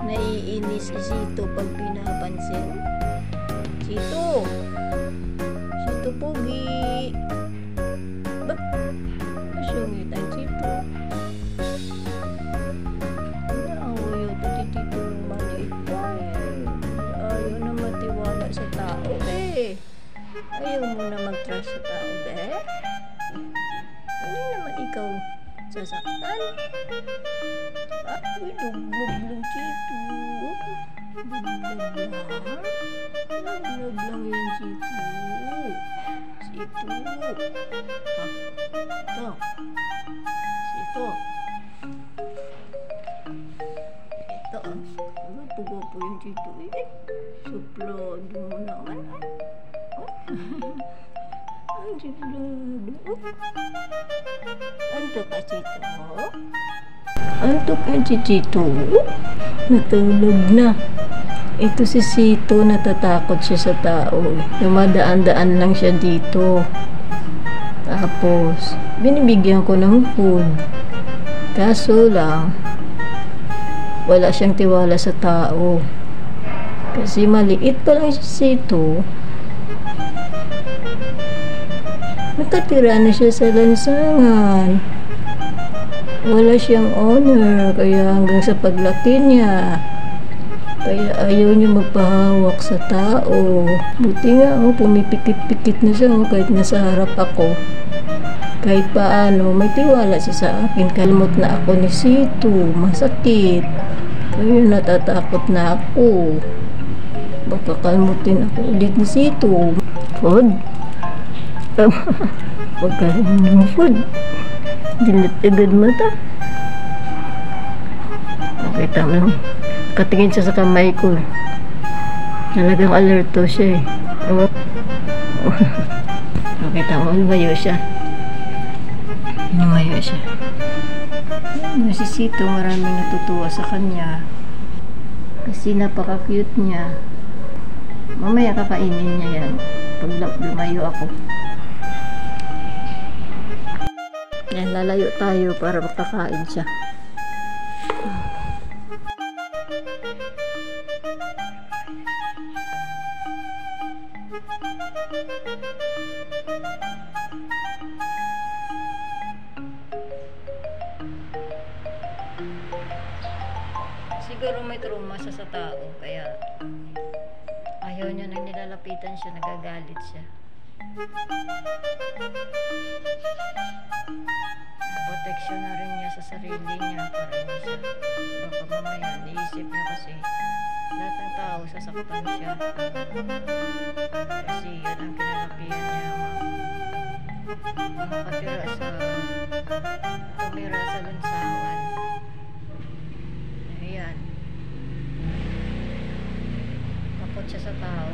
Naiinis si Sito pag pinapansin. Sito! Sito pogi! Ba? Masungit ang Sito. Inaaway ito titito maliit pa eh. Ayaw na matiwala sa tao eh. Ayaw mo na mag-trust sa tao eh. Hindi naman ikaw sasaktan. Uy, lublog lang Sito. Lublog lang yan Sito. Sito. Ito. Sito. Ito ah. Gupo-gupo yung Sito eh. Suplado mo naman ah. Ang suplado. Anto ka Sito? Antok yan si Sito. Natulog na. Ito si Sito, natatakot siya sa tao. Dumadaan-daan lang siya dito. Tapos, binibigyan ko ng food. Kaso lang, wala siyang tiwala sa tao. Kasi maliit pa lang si Sito. Nakatira na siya sa lansangan. Wala siyang honor, kaya hanggang sa paglaki niya, kaya ayaw niya magpahawak sa tao. Buti nga, pumipikit-pikit na siya, kahit nasa harap ako. Kahit paano, may tiwala siya sa akin. Kalmot na ako ni Sito, masakit. Kaya natatakot na ako. Baka kalmutin ako ulit ni Sito. Food? Pagkain ng food. Dilat-agad mata. Okay, tama lang. Katingin siya sa kamay ko. Talagang alerto siya eh. Okay, tama. Lumayo siya. Lumayo siya. Si Sito, maraming natutuwa sa kanya. Kasi napaka-cute niya. Mamaya kakainin niya yan. Pag lumayo ako. Yan, lalayo tayo para makakain siya. Siguro may trauma siya sa tao, kaya ayaw niya nang nilalapitan siya, nagagalit siya. Protection na rin niya sa sarili niya para hindi siya, baka mamaya naisip niya kasi lahat ng tao sasaktan siya kasi yan ang kinalakihan niya, tumira sa lansangan. Ayan, takot siya sa tao.